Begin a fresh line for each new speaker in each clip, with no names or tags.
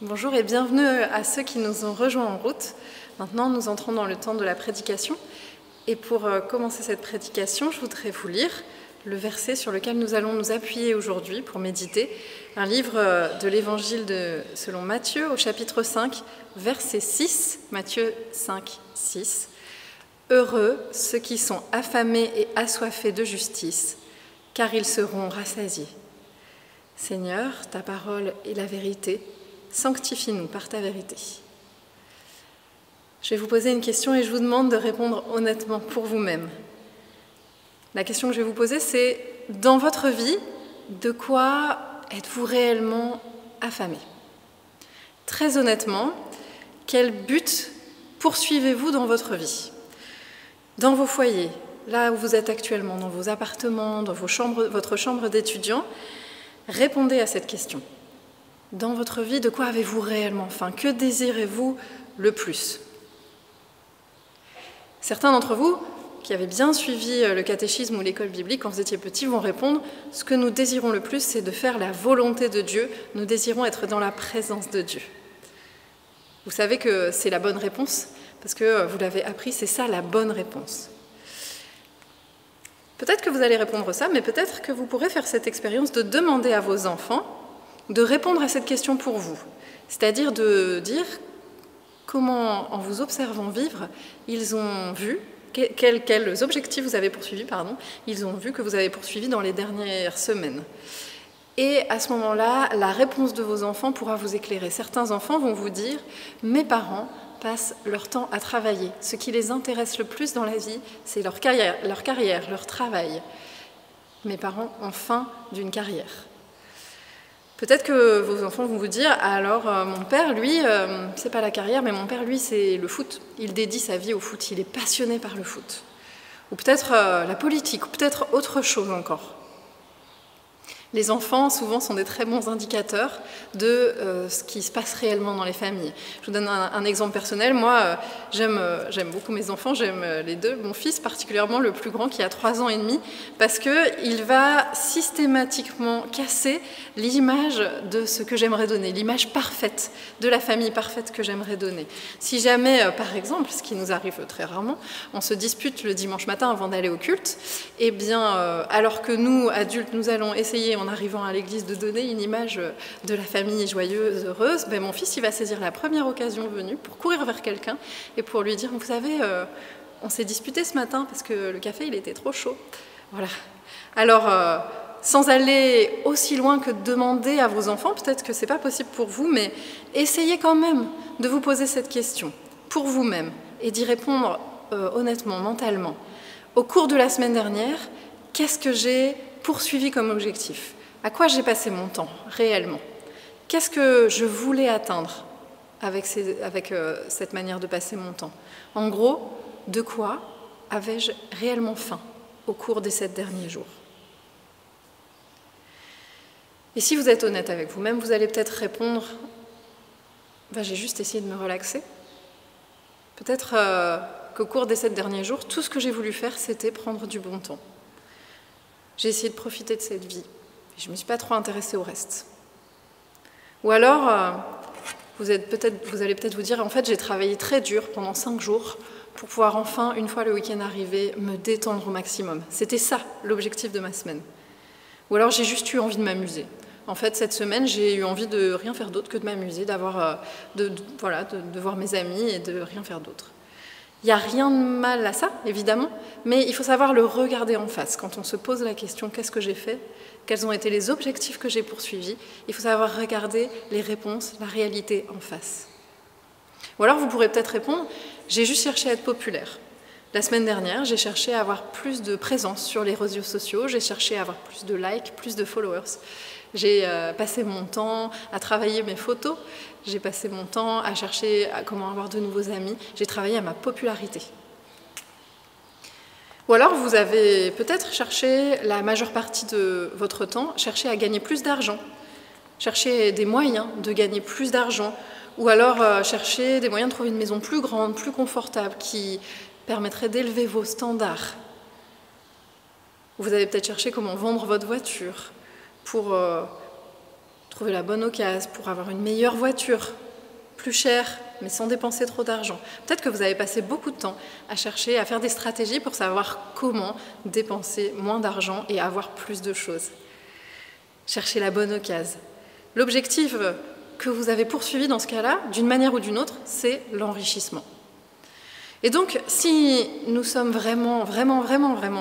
Bonjour et bienvenue à ceux qui nous ont rejoints en route. Maintenant, nous entrons dans le temps de la prédication. Et pour commencer cette prédication, je voudrais vous lire le verset sur lequel nous allons nous appuyer aujourd'hui pour méditer. Un livre de l'Évangile selon Matthieu au chapitre 5, verset 6, Matthieu 5, 6. « Heureux ceux qui sont affamés et assoiffés de justice, car ils seront rassasiés. Seigneur, ta parole est la vérité. Sanctifie-nous par ta vérité. » Je vais vous poser une question et je vous demande de répondre honnêtement pour vous-même. La question que je vais vous poser, c'est dans votre vie, de quoi êtes-vous réellement affamé? Très honnêtement, quel but poursuivez-vous dans votre vie? Dans vos foyers, là où vous êtes actuellement, dans vos appartements, dans votre chambre d'étudiant, répondez à cette question. Dans votre vie, de quoi avez-vous réellement faim? Que désirez-vous le plus? Certains d'entre vous, qui avez bien suivi le catéchisme ou l'école biblique quand vous étiez petits, vont répondre « Ce que nous désirons le plus, c'est de faire la volonté de Dieu. Nous désirons être dans la présence de Dieu. » Vous savez que c'est la bonne réponse, parce que vous l'avez appris, c'est ça la bonne réponse. Peut-être que vous allez répondre ça, mais peut-être que vous pourrez faire cette expérience de demander à vos enfants de répondre à cette question pour vous, c'est-à-dire de dire comment, en vous observant vivre, ils ont vu, quels objectifs vous avez poursuivis, ils ont vu que vous avez poursuivis dans les dernières semaines. Et à ce moment-là, la réponse de vos enfants pourra vous éclairer. Certains enfants vont vous dire « Mes parents passent leur temps à travailler. Ce qui les intéresse le plus dans la vie, c'est leur carrière, leur travail. Mes parents ont faim d'une carrière. » Peut-être que vos enfants vont vous dire « Alors, mon père, lui, c'est pas la carrière, mais mon père, lui, c'est le foot. Il dédie sa vie au foot, il est passionné par le foot. » Ou peut-être la politique, ou peut-être autre chose encore. Les enfants, souvent, sont des très bons indicateurs de ce qui se passe réellement dans les familles. Je vous donne un exemple personnel. Moi, j'aime beaucoup mes enfants, j'aime les deux. Mon fils, particulièrement le plus grand, qui a 3 ans et demi, parce qu'il va systématiquement casser l'image de ce que j'aimerais donner, l'image parfaite de la famille parfaite que j'aimerais donner. Si jamais, par exemple, ce qui nous arrive très rarement, on se dispute le dimanche matin avant d'aller au culte, eh bien, alors que nous, adultes, nous allons essayer, en arrivant à l'église, de donner une image de la famille joyeuse, heureuse, ben mon fils, il va saisir la première occasion venue pour courir vers quelqu'un et pour lui dire « Vous savez, on s'est disputé ce matin parce que le café, il était trop chaud. » Voilà. Alors, sans aller aussi loin que de demander à vos enfants, peut-être que ce n'est pas possible pour vous, mais essayez quand même de vous poser cette question pour vous-même et d'y répondre honnêtement, mentalement. Au cours de la semaine dernière, qu'est-ce que j'ai poursuivi comme objectif? À quoi j'ai passé mon temps, réellement? Qu'est-ce que je voulais atteindre avec cette manière de passer mon temps? En gros, de quoi avais-je réellement faim au cours des 7 derniers jours? Et si vous êtes honnête avec vous-même, vous allez peut-être répondre « J'ai juste essayé de me relaxer. » Peut-être qu'au cours des 7 derniers jours, tout ce que j'ai voulu faire, c'était prendre du bon temps. J'ai essayé de profiter de cette vie. Et je ne me suis pas trop intéressée au reste. Ou alors, vous allez peut-être vous dire, en fait, j'ai travaillé très dur pendant 5 jours pour pouvoir enfin, une fois le week-end arrivé, me détendre au maximum. C'était ça, l'objectif de ma semaine. Ou alors, j'ai juste eu envie de m'amuser. En fait, cette semaine, j'ai eu envie de rien faire d'autre que de m'amuser, de voir mes amis et de rien faire d'autre. Il n'y a rien de mal à ça, évidemment, mais il faut savoir le regarder en face. Quand on se pose la question « Qu'est-ce que j'ai fait ? Quels ont été les objectifs que j'ai poursuivis ?» Il faut savoir regarder les réponses, la réalité en face. Ou alors vous pourrez peut-être répondre « J'ai juste cherché à être populaire. La semaine dernière, j'ai cherché à avoir plus de présence sur les réseaux sociaux, j'ai cherché à avoir plus de likes, plus de followers. J'ai passé mon temps à travailler mes photos, j'ai passé mon temps à chercher comment avoir de nouveaux amis, j'ai travaillé à ma popularité. » Ou alors vous avez peut-être cherché la majeure partie de votre temps, cherché à gagner plus d'argent, chercher des moyens de gagner plus d'argent, ou alors chercher des moyens de trouver une maison plus grande, plus confortable, qui permettrait d'élever vos standards. Vous avez peut-être cherché comment vendre votre voiture pour trouver la bonne occasion, pour avoir une meilleure voiture, plus chère, mais sans dépenser trop d'argent. Peut-être que vous avez passé beaucoup de temps à chercher, à faire des stratégies pour savoir comment dépenser moins d'argent et avoir plus de choses. Cherchez la bonne occasion. L'objectif que vous avez poursuivi dans ce cas-là, d'une manière ou d'une autre, c'est l'enrichissement. Et donc, si nous sommes vraiment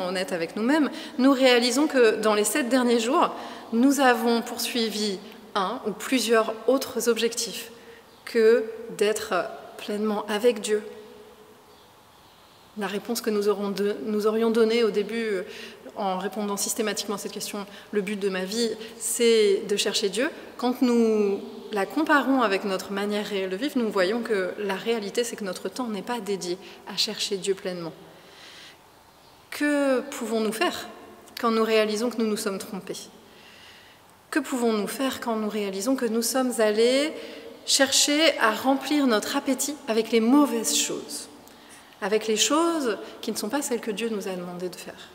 honnêtes avec nous-mêmes, nous réalisons que dans les 7 derniers jours, nous avons poursuivi un ou plusieurs autres objectifs que d'être pleinement avec Dieu. La réponse que nous aurions donnée au début en répondant systématiquement à cette question, le but de ma vie, c'est de chercher Dieu. Quand nous la comparons avec notre manière réelle de vivre, nous voyons que la réalité, c'est que notre temps n'est pas dédié à chercher Dieu pleinement. Que pouvons-nous faire quand nous réalisons que nous nous sommes trompés? Que pouvons-nous faire quand nous réalisons que nous sommes allés chercher à remplir notre appétit avec les mauvaises choses, avec les choses qui ne sont pas celles que Dieu nous a demandé de faire?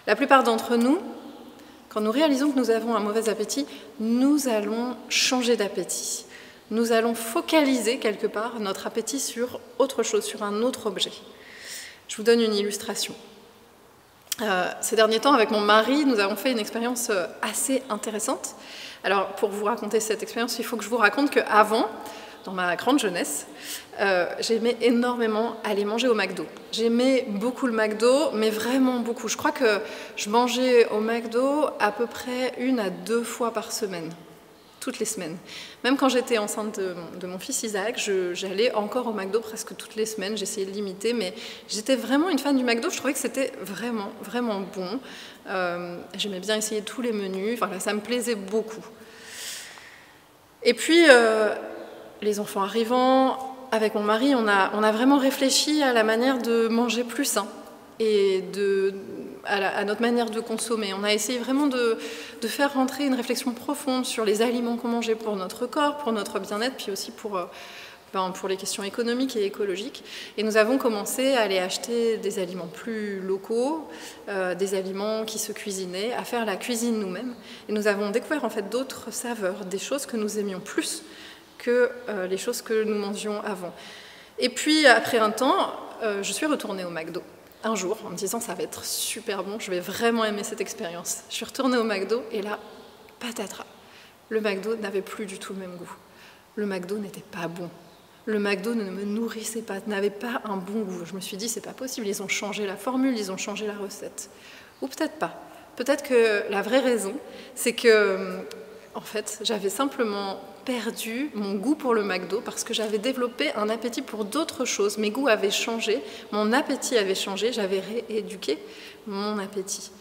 La plupart d'entre nous, quand nous réalisons que nous avons un mauvais appétit, nous allons changer d'appétit. Nous allons focaliser quelque part notre appétit sur autre chose, sur un autre objet. Je vous donne une illustration. Ces derniers temps, avec mon mari, nous avons fait une expérience assez intéressante. Alors, pour vous raconter cette expérience, il faut que je vous raconte qu'avant, dans ma grande jeunesse, j'aimais énormément aller manger au McDo. J'aimais beaucoup le McDo, mais vraiment beaucoup. Je crois que je mangeais au McDo à peu près 1 à 2 fois par semaine, toutes les semaines. Même quand j'étais enceinte de mon fils Isaac, j'allais encore au McDo presque toutes les semaines. J'essayais de limiter, mais j'étais vraiment une fan du McDo. Je trouvais que c'était vraiment bon. J'aimais bien essayer tous les menus. Enfin, ça me plaisait beaucoup. Et puis, les enfants arrivant, avec mon mari, on a vraiment réfléchi à la manière de manger plus sain et à notre manière de consommer. On a essayé vraiment de faire rentrer une réflexion profonde sur les aliments qu'on mangeait pour notre corps, pour notre bien-être, puis aussi pour les questions économiques et écologiques. Et nous avons commencé à aller acheter des aliments plus locaux, des aliments qui se cuisinaient, à faire la cuisine nous-mêmes. Et nous avons découvert en fait d'autres saveurs, des choses que nous aimions plus que les choses que nous mangions avant. Et puis, après un temps, je suis retournée au McDo. Un jour, en me disant, ça va être super bon, je vais vraiment aimer cette expérience. Je suis retournée au McDo, et là, patatras. Le McDo n'avait plus du tout le même goût. Le McDo n'était pas bon. Le McDo ne me nourrissait pas, n'avait pas un bon goût. Je me suis dit, c'est pas possible, ils ont changé la formule, ils ont changé la recette. Ou peut-être pas. Peut-être que la vraie raison, c'est que, en fait, j'avais simplement perdu mon goût pour le McDo parce que j'avais développé un appétit pour d'autres choses. Mes goûts avaient changé, mon appétit avait changé, j'avais rééduqué mon appétit.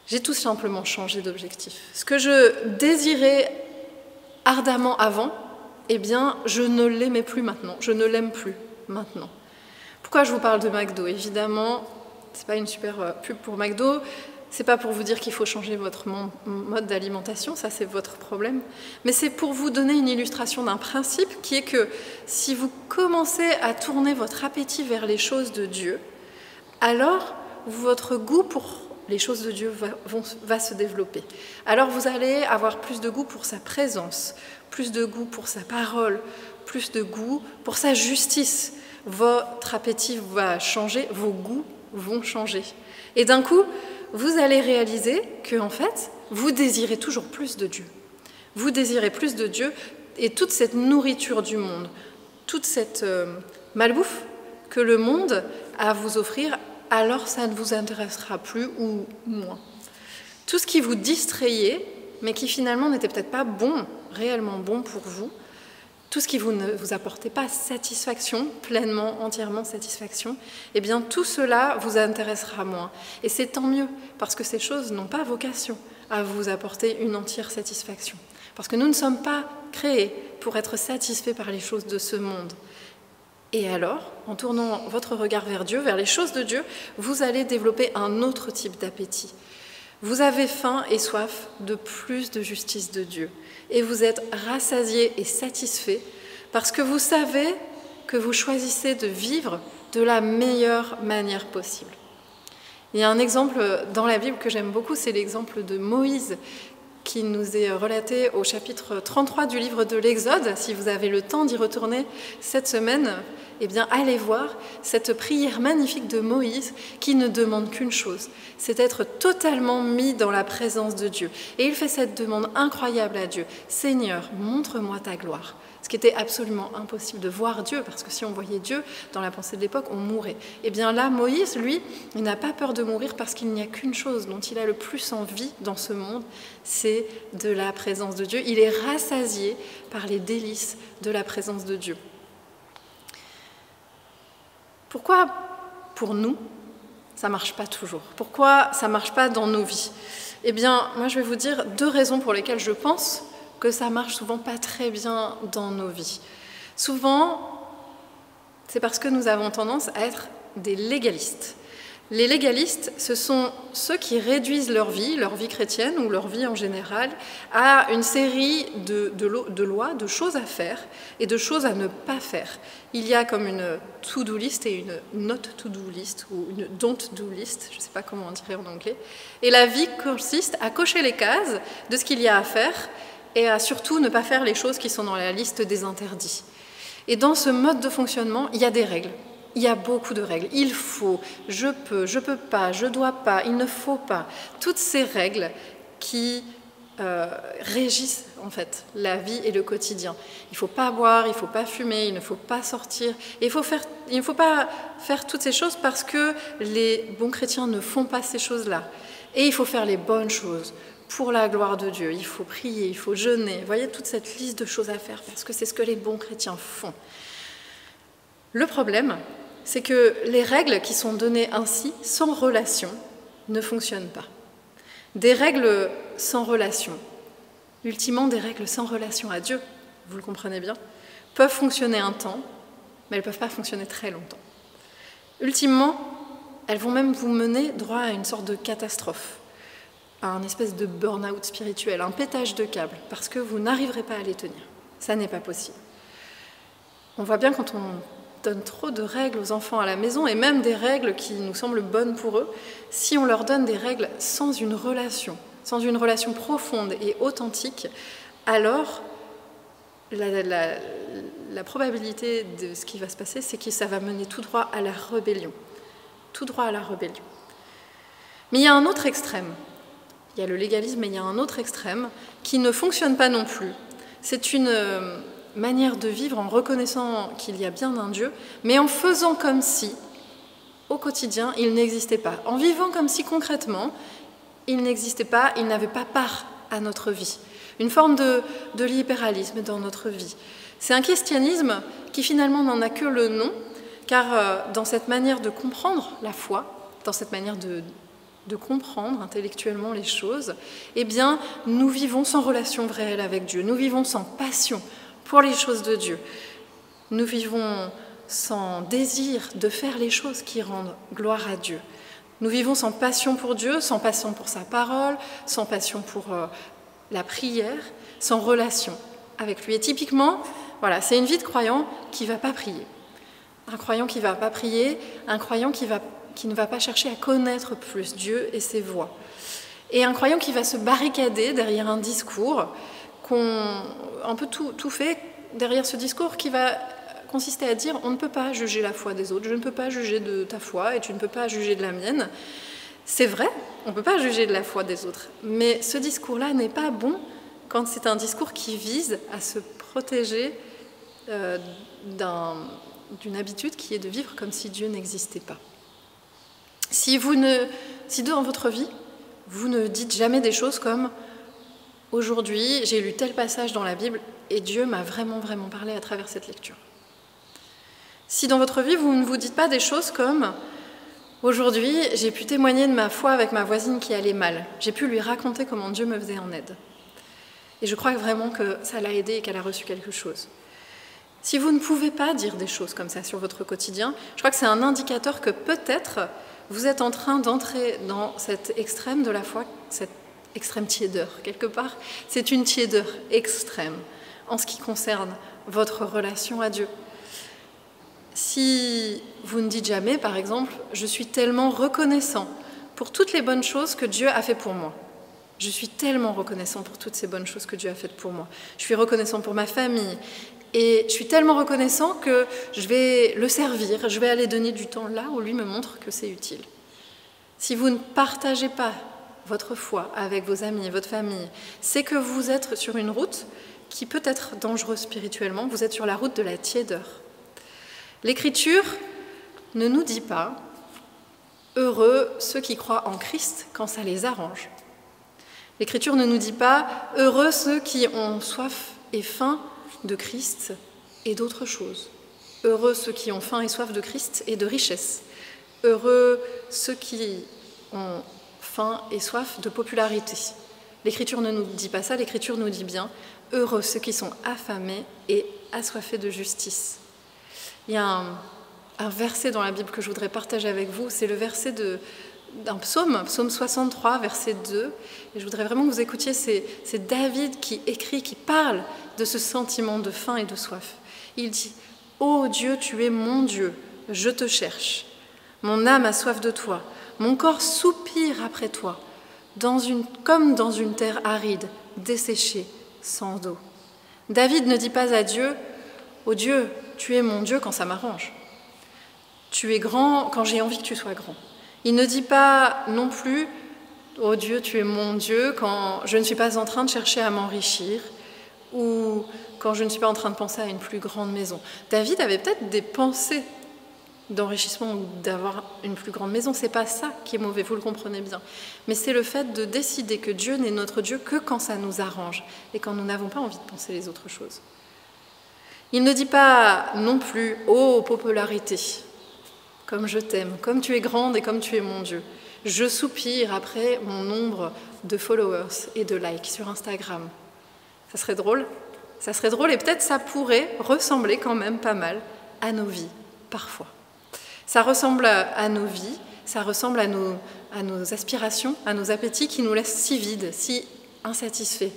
J'ai tout simplement changé d'objectif. Ce que je désirais ardemment avant, eh bien, je ne l'aimais plus maintenant, je ne l'aime plus maintenant. Pourquoi je vous parle de McDo? Évidemment, c'est pas une super pub pour McDo, c'est pas pour vous dire qu'il faut changer votre mode d'alimentation, ça c'est votre problème, mais c'est pour vous donner une illustration d'un principe qui est que si vous commencez à tourner votre appétit vers les choses de Dieu, alors votre goût pour les choses de Dieu va se développer. Alors vous allez avoir plus de goût pour sa présence, plus de goût pour sa parole, plus de goût pour sa justice. Votre appétit va changer, vos goûts vont changer. Et d'un coup, vous allez réaliser que, en fait, vous désirez toujours plus de Dieu. Vous désirez plus de Dieu et toute cette nourriture du monde, toute cette malbouffe que le monde a à vous offrir, alors ça ne vous intéressera plus ou moins. Tout ce qui vous distrayait, mais qui finalement n'était peut-être pas bon, réellement bon pour vous, tout ce qui ne vous apportait pas satisfaction, pleinement, entièrement satisfaction, eh bien tout cela vous intéressera moins. Et c'est tant mieux, parce que ces choses n'ont pas vocation à vous apporter une entière satisfaction. Parce que nous ne sommes pas créés pour être satisfaits par les choses de ce monde. Et alors, en tournant votre regard vers Dieu, vers les choses de Dieu, vous allez développer un autre type d'appétit. Vous avez faim et soif de plus de justice de Dieu. Et vous êtes rassasié et satisfait parce que vous savez que vous choisissez de vivre de la meilleure manière possible. Il y a un exemple dans la Bible que j'aime beaucoup, c'est l'exemple de Moïse qui nous est relaté au chapitre 33 du livre de l'Exode. Si vous avez le temps d'y retourner cette semaine, eh bien allez voir cette prière magnifique de Moïse qui ne demande qu'une chose, c'est d'être totalement mis dans la présence de Dieu. Et il fait cette demande incroyable à Dieu, « Seigneur, montre-moi ta gloire ». Ce qui était absolument impossible de voir Dieu, parce que si on voyait Dieu, dans la pensée de l'époque, on mourrait. Et bien là, Moïse, lui, il n'a pas peur de mourir parce qu'il n'y a qu'une chose dont il a le plus envie dans ce monde, c'est de la présence de Dieu. Il est rassasié par les délices de la présence de Dieu. Pourquoi, pour nous, ça ne marche pas toujours? Pourquoi ça ne marche pas dans nos vies? Eh bien, moi, je vais vous dire 2 raisons pour lesquelles je pense que ça marche souvent pas très bien dans nos vies. Souvent, c'est parce que nous avons tendance à être des légalistes. Les légalistes, ce sont ceux qui réduisent leur vie chrétienne ou leur vie en général, à une série de lois, de choses à faire et de choses à ne pas faire. Il y a comme une to-do list et une not to-do list ou une don't do list, je ne sais pas comment on dirait en anglais. Et la vie consiste à cocher les cases de ce qu'il y a à faire et à surtout ne pas faire les choses qui sont dans la liste des interdits. Et dans ce mode de fonctionnement, il y a des règles. Il y a beaucoup de règles. Il faut, je peux pas, je dois pas, il ne faut pas. Toutes ces règles qui régissent en fait la vie et le quotidien. Il ne faut pas boire, il ne faut pas fumer, il ne faut pas sortir. Et il ne faut pas faire toutes ces choses parce que les bons chrétiens ne font pas ces choses-là. Et il faut faire les bonnes choses pour la gloire de Dieu. Il faut prier, il faut jeûner. Vous voyez toute cette liste de choses à faire parce que c'est ce que les bons chrétiens font. Le problème, c'est que les règles qui sont données ainsi, sans relation, ne fonctionnent pas. Des règles sans relation, ultimement des règles sans relation à Dieu, vous le comprenez bien, peuvent fonctionner un temps, mais elles ne peuvent pas fonctionner très longtemps. Ultimement, elles vont même vous mener droit à une sorte de catastrophe, à un espèce de burn-out spirituel, un pétage de câble, parce que vous n'arriverez pas à les tenir. Ça n'est pas possible. On voit bien quand on donne trop de règles aux enfants à la maison, et même des règles qui nous semblent bonnes pour eux, si on leur donne des règles sans une relation profonde et authentique, alors la probabilité de ce qui va se passer, c'est que ça va mener tout droit à la rébellion. Tout droit à la rébellion. Mais il y a un autre extrême. Il y a le légalisme, mais il y a un autre extrême qui ne fonctionne pas non plus. C'est une manière de vivre en reconnaissant qu'il y a bien un Dieu, mais en faisant comme si, au quotidien, il n'existait pas. En vivant comme si, concrètement, il n'existait pas, il n'avait pas part à notre vie. Une forme de libéralisme dans notre vie. C'est un christianisme qui finalement n'en a que le nom, car dans cette manière de comprendre la foi, dans cette manière de comprendre intellectuellement les choses, eh bien, nous vivons sans relation réelle avec Dieu, nous vivons sans passion pour les choses de Dieu. Nous vivons sans désir de faire les choses qui rendent gloire à Dieu. Nous vivons sans passion pour Dieu, sans passion pour sa parole, sans passion pour la prière, sans relation avec lui. Et typiquement, voilà, c'est une vie de croyant qui ne va pas prier. Un croyant qui ne va pas prier, un croyant qui ne va pas chercher à connaître plus Dieu et ses voies. Et un croyant qui va se barricader derrière un discours un peu tout fait derrière ce discours qui va consister à dire on ne peut pas juger la foi des autres, je ne peux pas juger de ta foi et tu ne peux pas juger de la mienne. C'est vrai, on ne peut pas juger de la foi des autres, mais ce discours-là n'est pas bon quand c'est un discours qui vise à se protéger d'une habitude qui est de vivre comme si Dieu n'existait pas. Si dans votre vie, vous ne dites jamais des choses comme « Aujourd'hui, j'ai lu tel passage dans la Bible et Dieu m'a vraiment, vraiment parlé à travers cette lecture. » Si dans votre vie, vous ne vous dites pas des choses comme « Aujourd'hui, j'ai pu témoigner de ma foi avec ma voisine qui allait mal. J'ai pu lui raconter comment Dieu me faisait en aide. » Et je crois vraiment que ça l'a aidée et qu'elle a reçu quelque chose. Si vous ne pouvez pas dire des choses comme ça sur votre quotidien, je crois que c'est un indicateur que peut-être vous êtes en train d'entrer dans cet extrême de la foi, cette extrême tiédeur, quelque part. C'est une tiédeur extrême en ce qui concerne votre relation à Dieu. Si vous ne dites jamais, par exemple, « Je suis tellement reconnaissant pour toutes les bonnes choses que Dieu a fait pour moi. » Je suis tellement reconnaissant pour toutes ces bonnes choses que Dieu a faites pour moi. Je suis reconnaissant pour ma famille. Et je suis tellement reconnaissant que je vais le servir, je vais aller donner du temps là où lui me montre que c'est utile. Si vous ne partagez pas votre foi avec vos amis et votre famille, c'est que vous êtes sur une route qui peut être dangereuse spirituellement, vous êtes sur la route de la tiédeur. L'Écriture ne nous dit pas « heureux ceux qui croient en Christ quand ça les arrange ». L'Écriture ne nous dit pas « heureux ceux qui ont soif et faim de Christ et d'autres choses ». Heureux ceux qui ont faim et soif de Christ et de richesse. Heureux ceux qui ont faim et soif de popularité. L'Écriture ne nous dit pas ça, l'Écriture nous dit bien « heureux ceux qui sont affamés et assoiffés de justice ». Il y a un verset dans la Bible que je voudrais partager avec vous, c'est le verset d'un psaume, psaume 63, verset 2. Et je voudrais vraiment que vous écoutiez, c'est David qui écrit, qui parle de ce sentiment de faim et de soif. Il dit « Ô Dieu, tu es mon Dieu, je te cherche. Mon âme a soif de toi, mon corps soupire après toi, comme dans une terre aride, desséchée, sans eau. » David ne dit pas à Dieu « Ô Dieu, tu es mon Dieu quand ça m'arrange. Tu es grand quand j'ai envie que tu sois grand. » Il ne dit pas non plus « Ô Dieu, tu es mon Dieu quand je ne suis pas en train de chercher à m'enrichir ou quand je ne suis pas en train de penser à une plus grande maison. » David avait peut-être des pensées d'enrichissement ou d'avoir une plus grande maison. C'est pas ça qui est mauvais, vous le comprenez bien. Mais c'est le fait de décider que Dieu n'est notre Dieu que quand ça nous arrange et quand nous n'avons pas envie de penser les autres choses. Il ne dit pas non plus « Ô popularité, comme je t'aime, comme tu es grande et comme tu es mon Dieu. Je soupire après mon nombre de followers et de likes sur Instagram. » Ça serait drôle. Ça serait drôle et peut-être ça pourrait ressembler quand même pas mal à nos vies, parfois. Ça ressemble à nos vies, ça ressemble à nos aspirations, à nos appétits qui nous laissent si vides, si insatisfaits.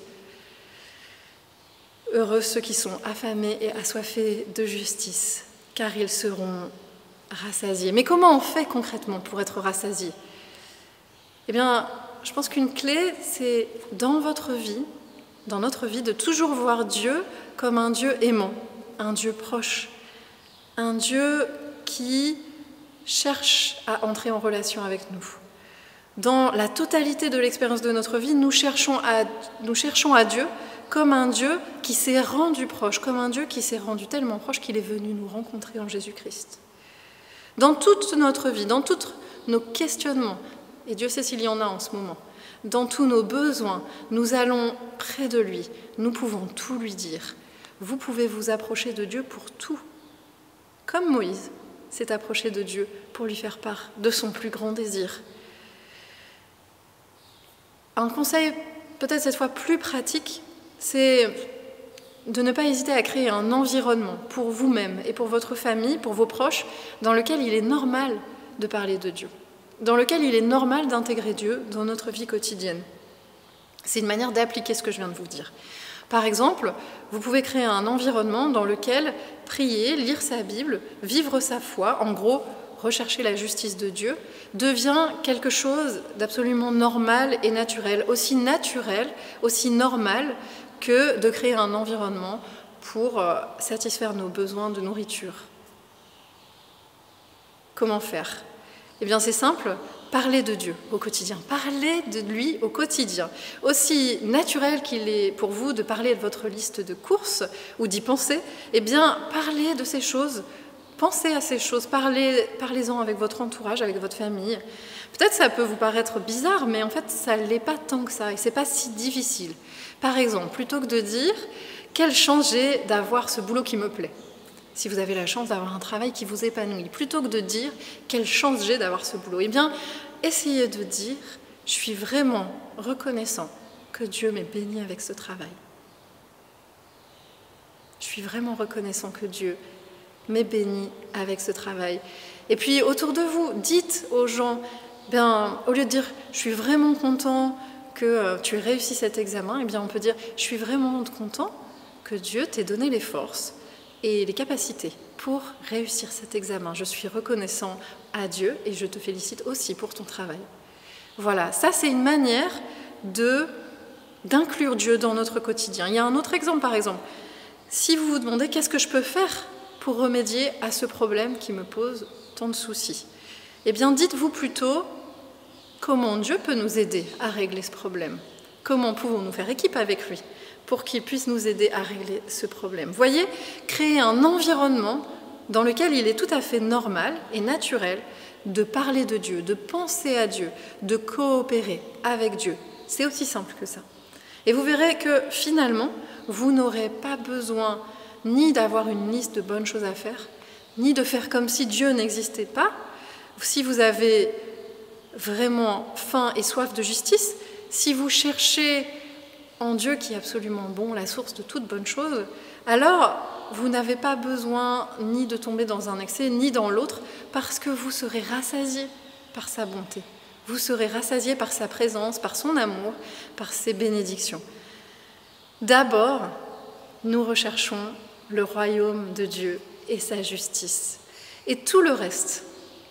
Heureux ceux qui sont affamés et assoiffés de justice, car ils seront rassasiés. Mais comment on fait concrètement pour être rassasié? Eh bien, je pense qu'une clé, c'est dans votre vie, dans notre vie, de toujours voir Dieu comme un Dieu aimant, un Dieu proche, un Dieu qui cherche à entrer en relation avec nous. Dans la totalité de l'expérience de notre vie, nous cherchons à Dieu comme un Dieu qui s'est rendu proche, comme un Dieu qui s'est rendu tellement proche qu'il est venu nous rencontrer en Jésus-Christ. Dans toute notre vie, dans tous nos questionnements, et Dieu sait s'il y en a en ce moment, dans tous nos besoins, nous allons près de lui, nous pouvons tout lui dire. Vous pouvez vous approcher de Dieu pour tout, comme Moïse s'est approché de Dieu pour lui faire part de son plus grand désir. Un conseil peut-être cette fois plus pratique, c'est de ne pas hésiter à créer un environnement pour vous-même et pour votre famille, pour vos proches, dans lequel il est normal de parler de Dieu, dans lequel il est normal d'intégrer Dieu dans notre vie quotidienne. C'est une manière d'appliquer ce que je viens de vous dire. Par exemple, vous pouvez créer un environnement dans lequel prier, lire sa Bible, vivre sa foi, en gros, rechercher la justice de Dieu, devient quelque chose d'absolument normal et naturel, aussi normal que de créer un environnement pour satisfaire nos besoins de nourriture. Comment faire? Eh bien, c'est simple, parler de Dieu au quotidien, parler de lui au quotidien. Aussi naturel qu'il est pour vous de parler de votre liste de courses ou d'y penser, eh bien, parlez de ces choses, pensez à ces choses, parlez-en avec votre entourage, avec votre famille. Peut-être ça peut vous paraître bizarre, mais en fait, ça ne l'est pas tant que ça, et ce n'est pas si difficile. Par exemple, plutôt que de dire « quelle chance j'ai d'avoir ce boulot qui me plaît », si vous avez la chance d'avoir un travail qui vous épanouit, plutôt que de dire « quelle chance j'ai d'avoir ce boulot », eh bien, essayez de dire « je suis vraiment reconnaissant que Dieu m'ait béni avec ce travail ». Je suis vraiment reconnaissant que Dieu m'ait béni avec ce travail. Et puis, autour de vous, dites aux gens, au lieu de dire « je suis vraiment content que tu aies réussi cet examen », eh bien, on peut dire « je suis vraiment content que Dieu t'ait donné les forces et les capacités pour réussir cet examen. Je suis reconnaissant à Dieu et je te félicite aussi pour ton travail. » Voilà, ça c'est une manière d'inclure Dieu dans notre quotidien. Il y a un autre exemple, par exemple. Si vous vous demandez qu'est-ce que je peux faire pour remédier à ce problème qui me pose tant de soucis, eh bien dites-vous plutôt comment Dieu peut nous aider à régler ce problème. Comment pouvons-nous faire équipe avec lui pour qu'il puisse nous aider à régler ce problème. Voyez, créer un environnement dans lequel il est tout à fait normal et naturel de parler de Dieu, de penser à Dieu, de coopérer avec Dieu. C'est aussi simple que ça. Et vous verrez que finalement, vous n'aurez pas besoin ni d'avoir une liste de bonnes choses à faire, ni de faire comme si Dieu n'existait pas. Si vous avez vraiment faim et soif de justice, si vous cherchez en Dieu qui est absolument bon, la source de toute bonne chose, alors vous n'avez pas besoin ni de tomber dans un excès, ni dans l'autre, parce que vous serez rassasiés par sa bonté. Vous serez rassasiés par sa présence, par son amour, par ses bénédictions. D'abord, nous recherchons le royaume de Dieu et sa justice. Et tout le reste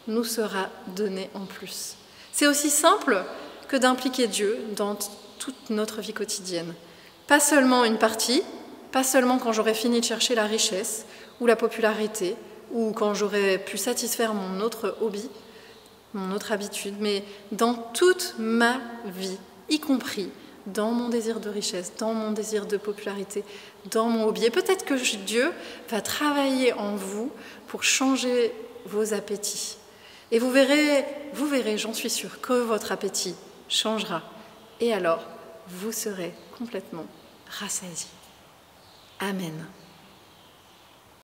nous sera donné en plus. C'est aussi simple que d'impliquer Dieu dans toute notre vie quotidienne. Pas seulement une partie, pas seulement quand j'aurai fini de chercher la richesse ou la popularité, ou quand j'aurai pu satisfaire mon autre hobby, mon autre habitude, mais dans toute ma vie, y compris dans mon désir de richesse, dans mon désir de popularité, dans mon hobby. Et peut-être que Dieu va travailler en vous pour changer vos appétits. Et vous verrez, j'en suis sûre, que votre appétit changera. Et alors, vous serez complètement rassasiés. Amen.